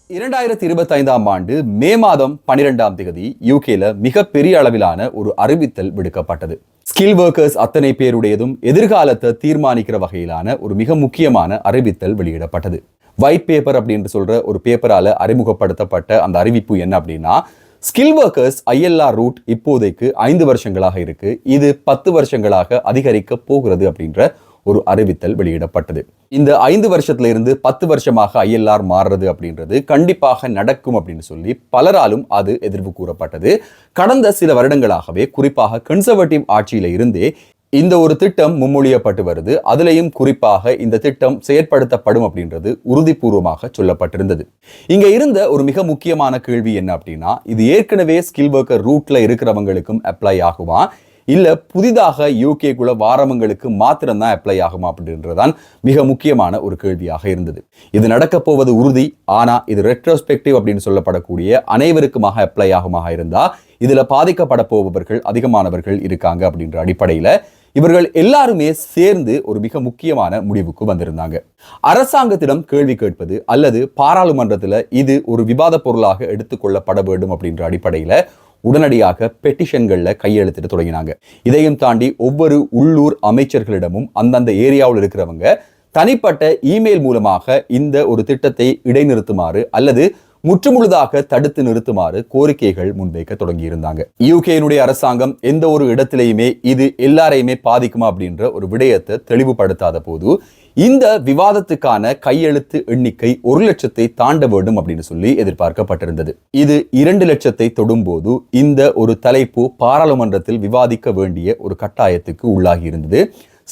2025ஆம் ஆண்டு மே மாதம் 12ஆம் தேதி யூகேல மிகப்பெரிய அளவிலான ஒரு அறிவித்தல் விடுக்கப்பட்டது. ஸ்கில் ஒர்க்கர்ஸ் அத்தனை பேருடையதும் எதிர்காலத்தை தீர்மானிக்கிற வகையிலான ஒரு மிக முக்கியமான அறிவித்தல் வெளியிடப்பட்டது. ஒயிட் பேப்பர் அப்படின்னு சொல்ற ஒரு பேப்பரால அறிமுகப்படுத்தப்பட்ட அந்த அறிவிப்பு என்ன அப்படின்னா, ஸ்கில் ஒர்க்கர்ஸ் ILR ரூட் இப்போதைக்கு 5 வருஷங்களாக இருக்கு, இது 10 வருஷங்களாக அதிகரிக்க போகிறது அப்படின்ற ஒரு அறிவித்தல் வெளியிடப்பட்டது. இந்த 5 வருஷத்துல இருந்து 10 வருஷமாக ILR மாறுறது அப்படின்றது கண்டிப்பாக நடக்கும் அப்படின்னு சொல்லி பலராலும் அது எதிர்ப்பு கூறப்பட்டது. கடந்த சில வருடங்களாகவே குறிப்பாக கன்சர்வேட்டிவ் ஆட்சியில இருந்தே இந்த ஒரு திட்டம் முன்மொழியப்பட்டு வருது. அதுலேயும் குறிப்பாக இந்த திட்டம் செயற்படுத்தப்படும் அப்படின்றது உறுதிபூர்வமாக சொல்லப்பட்டிருந்தது. இங்க இருந்த ஒரு மிக முக்கியமான கேள்வி என்ன அப்படின்னா, இது ஏற்கனவே ஸ்கில் ஒர்க்கர் ரூட்ல இருக்கிறவங்களுக்கும் அப்ளை ஆகுமா, இல்ல புதிதாக யூகேக்குள்ள வாரவங்களுக்கு மாத்திரம்தான் அப்ளை ஆகுமா அப்படின்றதான் மிக முக்கியமான ஒரு கேள்வியாக இருந்தது. இது நடக்க போவது உறுதி, ஆனா இது ரெட்ரோஸ்பெக்டிவ் அப்படின்னு சொல்லப்படக்கூடிய அனைவருக்குமாக அப்ளை ஆகுமாக இருந்தா இதுல பாதிக்கப்பட போபவர்கள் அதிகமானவர்கள் இருக்காங்க அப்படின்ற அடிப்படையில இவர்கள் எல்லாருமே சேர்ந்து ஒரு மிக முக்கியமான முடிவுக்கு வந்திருந்தாங்க. அரசாங்கத்திடம் கேள்வி கேட்பது அல்லது பாராளுமன்றத்துல இது ஒரு விவாத பொருளாக எடுத்துக்கொள்ளப்பட வேண்டும் அப்படின்ற அடிப்படையில உடனடியாக பெட்டிஷன்கள்ல கையெழுத்திட்டு தொடங்கினாங்க. இதையும் தாண்டி ஒவ்வொரு உள்ளூர் அமைச்சர்களிடமும் அந்தந்த ஏரியாவில் இருக்கிறவங்க தனிப்பட்ட இமெயில் மூலமாக இந்த ஒரு திட்டத்தை இடைநிறுத்துமாறு அல்லது முற்றுமுழுதாக தடுத்து நிறுத்துமாறு கோரிக்கைகள் முன்வைக்க தொடங்கி இருந்தாங்க. யூகேனுடைய அரசாங்கம் எந்த ஒரு இடத்திலையுமே இது எல்லாரையுமே பாதிக்குமா அப்படின்ற ஒரு விடயத்தை தெளிவுபடுத்தாத போது இந்த விவாதத்துக்கான கையெழுத்து எண்ணிக்கை 1 லட்சத்தை தாண்ட வேண்டும் அப்படின்னு சொல்லி எதிர்பார்க்கப்பட்டிருந்தது. இது 2 லட்சத்தை தொடும் போது இந்த ஒரு தலைப்பு பாராளுமன்றத்தில் விவாதிக்க வேண்டிய ஒரு கட்டாயத்துக்கு உள்ளாகி இருந்தது.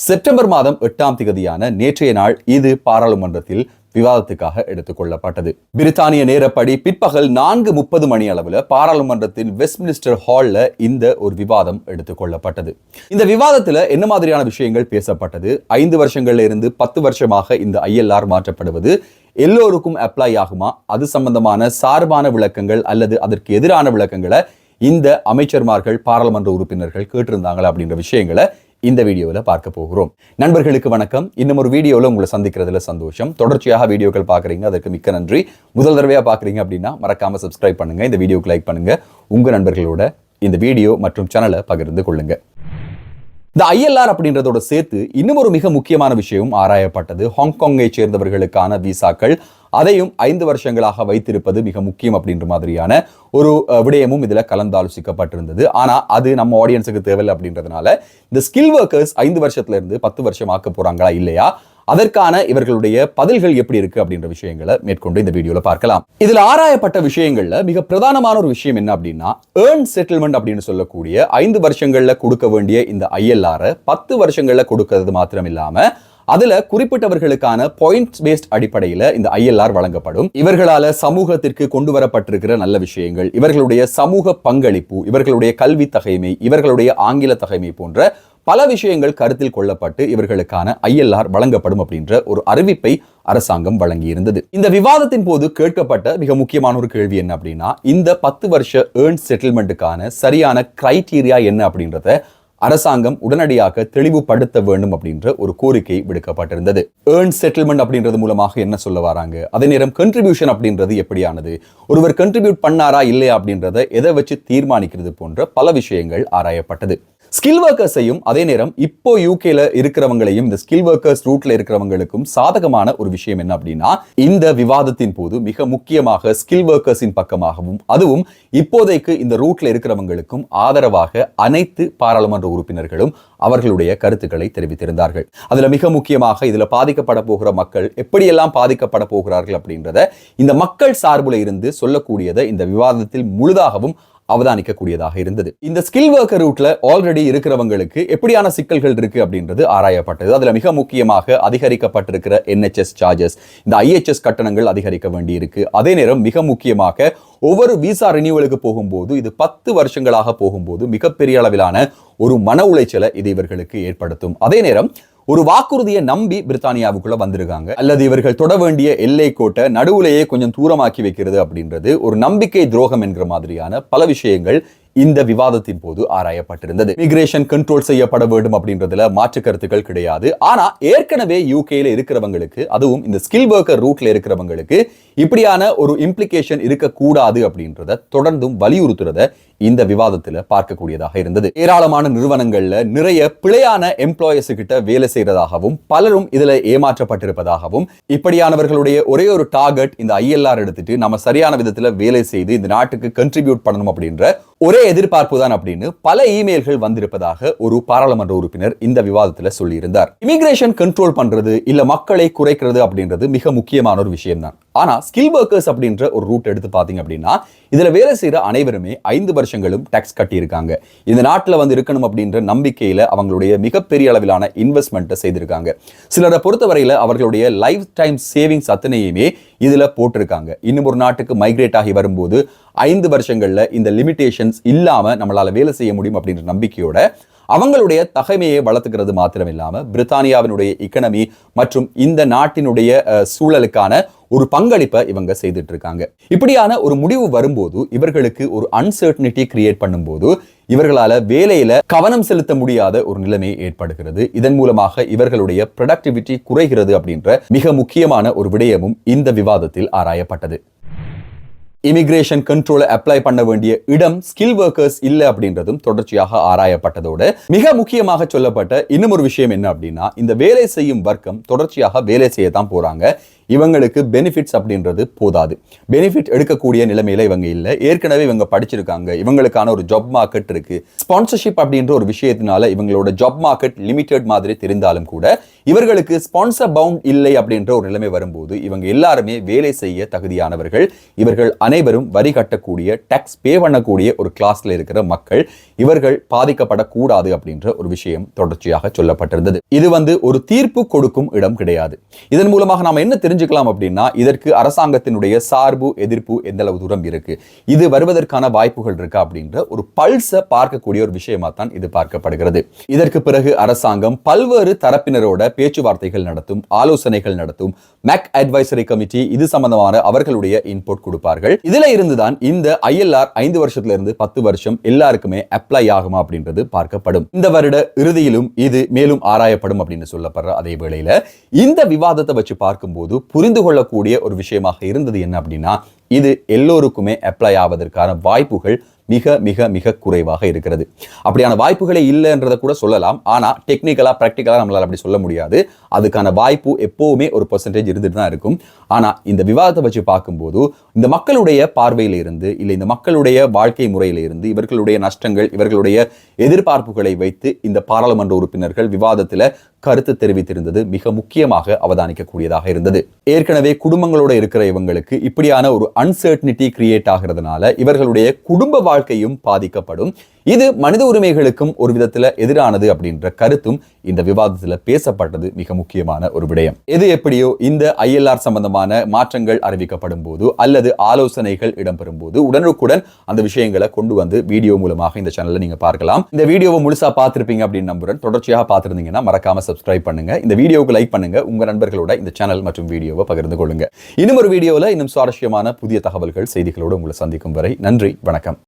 செப்டம்பர் மாதம் 8ஆம் தேதியான நேற்றைய நாள் இது பாராளுமன்றத்தில் விவாதத்துக்காக எடுத்துக்கொள்ளப்பட்டது. பிரித்தானிய நேரப்படி பிற்பகல் 4:30 மணி அளவில் பாராளுமன்றத்தின் வெஸ்ட்மினிஸ்டர் ஹால்ல இந்த ஒரு விவாதம் எடுத்துக்கொள்ளப்பட்டது. இந்த விவாதத்துல என்ன மாதிரியான விஷயங்கள் பேசப்பட்டது, 5 வருஷங்கள்ல இருந்து 10 வருஷமாக இந்த ILR மாற்றப்படுவது எல்லோருக்கும் அப்ளை ஆகுமா, அது சம்பந்தமான சார்பான விளக்கங்கள் அல்லது அதற்கு எதிரான விளக்கங்களை இந்த அமைச்சர்மார்கள் பாராளுமன்ற உறுப்பினர்கள் கேட்டிருந்தாங்களா அப்படின்ற விஷயங்களை இந்த வீடியோவில் பார்க்க போகிறோம். நண்பர்களுக்கு வணக்கம். இன்னும் ஒரு வீடியோவில் உங்களை சந்திக்கிறதுல சந்தோஷம். தொடர்ச்சியாக வீடியோக்கள் பார்க்குறீங்க, அதற்கு மிக்க நன்றி. முதல் தடவையாக பார்க்குறீங்க அப்படின்னா மறக்காம சப்ஸ்கிரைப் பண்ணுங்க, இந்த வீடியோக்கு லைக் பண்ணுங்க, உங்க நண்பர்களோட இந்த வீடியோ மற்றும் சேனலை பகிர்ந்து கொள்ளுங்க. இந்த ILR அப்படின்றதோட சேர்த்து இன்னும் ஒரு மிக முக்கியமான விஷயம் ஆராயப்பட்டது. ஹாங்காங்கை சேர்ந்தவர்களுக்கான விசாக்கள், அதையும் 5 வருஷங்களாக வைத்திருப்பது மிக முக்கியம் அப்படின்ற மாதிரியான ஒரு விடயமும் இதுல கலந்தாலோசிக்கப்பட்டிருந்தது. ஆனா அது நம்ம ஆடியன்ஸுக்கு தேவையில்லை அப்படின்றதுனால இந்த ஸ்கில் ஒர்க்கர்ஸ் 5 வருஷத்துல இருந்து 10 வருஷம் ஆக்க போறாங்களா இல்லையா, அதற்கான இவர்களுடைய பதில்கள் எப்படி இருக்கு அப்படின்ற விஷயங்களை மேற்கொண்டு இந்த வீடியோல பார்க்கலாம். இதுல ஆராயப்பட்ட விஷயங்கள்ல மிக பிரதானமான ஒரு விஷயம் என்ன அப்படின்னா, ஏர்ன் செட்டில்மெண்ட் அப்படின்னு சொல்லக்கூடிய 5 வருஷங்கள்ல கொடுக்க வேண்டிய இந்த ILR 10 வருஷங்கள்ல கொடுக்கிறது மாத்திரம் இல்லாம அதுல குறிப்பிட்டவர்களுக்கான பாயிண்ட்ஸ் பேஸ்ட் அடிப்படையில இந்த ILR வழங்கப்படும். இவர்களால சமூகத்திற்கு கொண்டு வரப்பட்டிருக்கிற நல்ல விஷயங்கள், இவர்களுடைய சமூக பங்களிப்பு, இவர்களுடைய கல்வி தகைமை, இவர்களுடைய ஆங்கில தகைமை போன்ற பல விஷயங்கள் கருத்தில் கொள்ளப்பட்டு இவர்களுக்கான ILR வழங்கப்படும் அப்படின்ற ஒரு அறிவிப்பை அரசாங்கம் வழங்கி இருந்தது. இந்த விவாதத்தின் போது கேட்கப்பட்ட மிக முக்கியமான ஒரு கேள்வி என்ன அப்படின்னா, இந்த 10 வருஷ ஏர்ன் செட்டில்மெண்ட்டுக்கான சரியான கிரைட்டீரியா என்ன அப்படின்றத அரசாங்கம் உடனடியாக தெளிவுபடுத்த வேண்டும் அப்படின்ற ஒரு கோரிக்கை விடுக்கப்பட்டிருந்தது. ஏர்ன் செட்டில்மெண்ட் அப்படின்றது மூலமாக என்ன சொல்ல வராங்க, அதே நேரம் கண்ட்ரிபியூஷன் அப்படின்றது எப்படியானது, ஒருவர் கண்ட்ரிபியூட் பண்ணாரா இல்லையா அப்படின்றத எதை வச்சு தீர்மானிக்கிறது போன்ற பல விஷயங்கள் ஆராயப்பட்டது. ஸ்கில் ஒர்க்கர்ஸையும் அதே நேரம் இப்போ யூகேல இருக்கிறவங்களையும் இந்த ஸ்கில் ஒர்க்கர்ஸ் ரூட்ல இருக்கிறவங்களுக்கும் சாதகமான ஒரு விஷயம் என்ன அப்படின்னா, இந்த விவாதத்தின் போது மிக முக்கியமாக ஸ்கில் ஒர்க்கர்ஸின் பக்கமாகவும் அதுவும் இப்போதைக்கு இந்த ரூட்ல இருக்கிறவங்களுக்கும் ஆதரவாக அனைத்து பாராளுமன்ற உறுப்பினர்களும் அவர்களுடைய கருத்துக்களை தெரிவித்திருந்தார்கள். அதுல மிக முக்கியமாக இதுல பாதிக்கப்பட போகிற மக்கள் எப்படியெல்லாம் பாதிக்கப்பட போகிறார்கள் அப்படின்றத இந்த மக்கள் சார்புல இருந்து சொல்லக்கூடியதை இந்த விவாதத்தில் முழுதாகவும் அவதானிக்கக்கூடியதாக இருந்தது. இந்த ஸ்கில் ஒர்க்கர் ரூட்ல ஆல்ரெடி இருக்கிறவங்களுக்கு எப்படியான சிக்கல்கள் இருக்கு அப்படின்றது ஆராயப்பட்டது. அதுல மிக முக்கியமாக அதிகரிக்கப்பட்டிருக்கிற NHS சார்ஜஸ், இந்த IHS கட்டணங்கள் அதிகரிக்க வேண்டி இருக்கு. அதே நேரம் மிக முக்கியமாக ஒவ்வொரு விசா ரினியூவலுக்கு போகும்போது இது 10 வருஷங்களாக போகும்போது மிகப்பெரிய அளவிலான ஒரு மன உளைச்சலை இது இவர்களுக்கு ஏற்படுத்தும். அதே நேரம் ஒரு வாக்குறுதியை நம்பி பிரித்தானியாவுக்குள்ள வந்திருக்காங்க, அல்லது இவர்கள் தொட வேண்டிய எல்லை கோட்டை நடுவுலையே கொஞ்சம் தூரமாக்கி வைக்கிறது அப்படின்றது ஒரு நம்பிக்கை துரோகம் என்கிற மாதிரியான பல விஷயங்கள் இந்த விவாதத்தின் போது ஆராயப்பட்டிருந்தது. இமிகிரேஷன் கண்ட்ரோல் செய்யப்பட வேண்டும் அப்படின்றதுல மாற்று கருத்துக்கள் கிடையாது. ஆனா ஏற்கனவே யூகேல இருக்கிறவங்களுக்கு, அதுவும் இந்த ஸ்கில் ஒர்க்கர் ரூட்ல இருக்கிறவங்களுக்கு இப்படியான ஒரு இம்ப்ளிகேஷன் இருக்கக்கூடாது அப்படின்றத தொடர்ந்தும் வலியுறுத்துறத இந்த விவாதத்துல பார்க்கக்கூடியதாக இருந்தது. ஏராளமான நிறுவனங்கள்ல நிறைய பிழையான எம்ப்ளாயர்ஸ் கிட்ட வேலை செய்யறதாகவும், பலரும் இதுல ஏமாற்றப்பட்டிருப்பதாகவும், இப்படியானவர்களுடைய ஒரே ஒரு டார்கெட் இந்த ILR எடுத்துட்டு நம்ம சரியான விதத்துல வேலை செய்து இந்த நாட்டுக்கு கண்ட்ரிபியூட் பண்ணணும் அப்படின்ற ஒரே எதிர்பார்ப்பு தான் அப்படின்னு பல இமெயில்கள் வந்திருப்பதாக ஒரு பாராளுமன்ற உறுப்பினர் இந்த விவாதத்துல சொல்லியிருந்தார். இமிகிரேஷன் கண்ட்ரோல் பண்றது இல்ல மக்களை குறைக்கிறது அப்படின்றது மிக முக்கியமான ஒரு விஷயம் தான். ஆனா ஸ்கில் ஒர்க்கர்ஸ் அப்படின்ற ஒரு ரூட் எடுத்து பாத்தீங்க அப்படின்னா இதுல வேலை செய்யற அனைவருமே 5 வருஷங்களும் டாக்ஸ் கட்டி இருக்காங்க. இந்த நாட்டுல வந்து இருக்கணும் அப்படின்ற நம்பிக்கையில அவங்களுடைய மிகப்பெரிய அளவிலான இன்வெஸ்ட்மெண்ட்டை செய்திருக்காங்க. சிலரை பொறுத்தவரையில அவர்களுடைய லைஃப் டைம் சேவிங்ஸ் அத்தனையுமே இதுல போட்டிருக்காங்க. இன்னும் ஒரு நாட்டுக்கு மைக்ரேட் ஆகி வரும்போது 5 வருஷங்கள்ல இந்த லிமிடேஷன்ஸ் இல்லாம நம்மளால வேலை செய்ய முடியும் அப்படின்ற நம்பிக்கையோட அவங்களுடைய தகைமையை வளர்த்துக்கிறது மாத்திரம் இல்லாம பிரித்தானியாவினுடைய இக்கனமி மற்றும் இந்த நாட்டினுடைய சூழலுக்கான ஒரு பங்களிப்பை இவங்க செய்துட்டு இருக்காங்க. இப்படியான ஒரு முடிவு வரும்போது இவர்களுக்கு ஒரு அன்சர்டனிட்டி கிரியேட் பண்ணும்போது இவர்களால வேலையில கவனம் செலுத்த முடியாத ஒரு நிலைமை ஏற்படுகிறது. இதன் மூலமாக இவர்களுடைய ப்ரொடக்டிவிட்டி குறைகிறது அப்படின்ற மிக முக்கியமான ஒரு விடயமும் இந்த விவாதத்தில் ஆராயப்பட்டது. இமிகிரேஷன் கண்ட்ரோலை அப்ளை பண்ண வேண்டிய இடம் ஸ்கில் ஒர்க்கர்ஸ் இல்ல அப்படின்றதும் தொடர்ச்சியாக ஆராயப்பட்டதோடு மிக முக்கியமாக சொல்லப்பட்ட இன்னும் ஒரு விஷயம் என்ன அப்படின்னா, இந்த வேலை செய்யும் வர்க்கம் தொடர்ச்சியாக வேலை செய்யத்தான் போறாங்க. இவங்களுக்கு பெனிஃபிட்ஸ் அப்படின்றது போதாது. பெனிஃபிட் எடுக்கக்கூடிய நிலைமையில இவங்க இல்லை. ஏற்கனவே இவங்க படிச்சிருக்காங்க. இவங்களுக்கான ஒரு ஜாப் மார்க்கெட் இருக்கு. ஸ்பான்சர்ஷிப் அப்படின்ற ஒரு விஷயத்தினால இவங்களோட ஜாப் மார்க்கெட் லிமிடெட் மாதிரி தெரிந்தாலும் கூட இவர்களுக்கு ஸ்பான்சர் பவுண்ட் இல்லை அப்படின்ற ஒரு நிலைமை வரும்போது இவங்க எல்லாருமே வேலை செய்ய தகுதியானவர்கள். இவர்கள் அனைவரும் வரி கட்டக்கூடிய, டாக்ஸ் பே பண்ணக்கூடிய ஒரு கிளாஸ்ல இருக்கிற மக்கள். இவர்கள் பாதிக்கப்படக்கூடாது அப்படின்ற ஒரு விஷயம் தொடர்ச்சியாக சொல்லப்பட்டிருந்தது. இது ஒரு தீர்ப்பு கொடுக்கும் இடம் கிடையாது. இதன் மூலமாக நாம என்ன தெரிஞ்சுக்கலாம் அப்படின்னா, இதற்கு அரசாங்கத்தினுடைய சார்பு எதிர்ப்பு எந்த அளவு தூரம் இருக்கு, இது வருவதற்கான வாய்ப்புகள் இருக்கா அப்படின்ற ஒரு பல்ஸை பார்க்கக்கூடிய ஒரு விஷயமா தான் இது பார்க்கப்படுகிறது. இதற்கு பிறகு அரசாங்கம் பல்வேறு தரப்பினரோட பேச்சுவார்த்தைகள் நடத்தும், ஆலோசனைகள் நடத்தும். மேக் அட்வைசரி கமிட்டி இது சம்பந்தமான அவர்களுடைய இன்புட் கொடுப்பார்கள். இதுல இருந்துதான் இந்த ILR 5 வருஷத்துல இருந்து 10 வருஷம் எல்லாருக்குமே அப்ளை ஆகுமா அப்படின்றது பார்க்கப்படும். இந்த வருட இறுதியிலும் இது மேலும் ஆராயப்படும் அப்படின்னு சொல்லப்படுற அதே வேளையில இந்த விவாதத்தை வச்சு பார்க்கும்போது புரிந்து கொள்ளக்கூடிய ஒரு விஷயமாக இருந்தது என்ன அப்படின்னா, இது எல்லோருக்குமே அப்ளை ஆவதற்கான வாய்ப்புகள் மிக மிக மிக குறைவாக இருக்கிறது. அப்படியான வாய்ப்புகளே இல்லைன்றதை கூட சொல்லலாம். ஆனா டெக்னிக்கலா பிராக்டிக்கலா நம்மளால அப்படி சொல்ல முடியாது. அதுக்கான வாய்ப்பு எப்பவுமே ஒரு பெர்சன்டேஜ் இருந்துட்டு தான் இருக்கும். ஆனா இந்த விவாதத்தை வச்சு பார்க்கும்போது இந்த மக்களுடைய பார்வையில இருந்து இல்ல இந்த மக்களுடைய வாழ்க்கை முறையில இருந்து இவர்களுடைய நஷ்டங்கள், இவர்களுடைய எதிர்பார்ப்புகளை வைத்து இந்த பாராளுமன்ற உறுப்பினர்கள் விவாதத்துல கருத்து தெரிவித்திருந்தது மிக முக்கியமாக அவதானிக்கக்கூடியதாக இருந்தது. ஏற்கனவே குடும்பங்களோட இருக்கிற இவங்களுக்கு இப்படியான ஒரு அன்சர்டனிட்டி கிரியேட் ஆகிறதுனால இவர்களுடைய குடும்ப வாழ்க்கையும் பாதிக்கப்படும். இது மனித உரிமைகளுக்கும் ஒரு விதத்துல எதிரானது அப்படின்ற கருத்தும் இந்த விவாதத்துல பேசப்பட்டது மிக முக்கியமான ஒரு விடயம். எது எப்படியோ இந்த ILR சம்பந்தமான மாற்றங்கள் அறிவிக்கப்படும் போது அல்லது ஆலோசனைகள் இடம்பெறும் போது உடனுக்குடன் அந்த விஷயங்களை கொண்டு வந்து வீடியோ மூலமாக இந்த சேனல்ல நீங்க பார்க்கலாம். இந்த வீடியோவை முழுசா பார்த்திருப்பீங்க அப்படின்னு நம்புறேன். தொடர்ச்சியாக பார்த்திருந்தீங்கன்னா மறக்காம சப்ஸ்கிரைப் பண்ணுங்க. இந்த வீடியோவுக்கு லைக் பண்ணுங்க. உங்க நண்பர்களோட இந்த சேனல் மற்றும் வீடியோவை பகிர்ந்து கொள்ளுங்க. இன்னும் ஒரு வீடியோல இன்னும் சுவாரஸ்யமான புதிய தகவல்கள், செய்திகளோடு உங்களை சந்திக்கும் வரை நன்றி, வணக்கம்.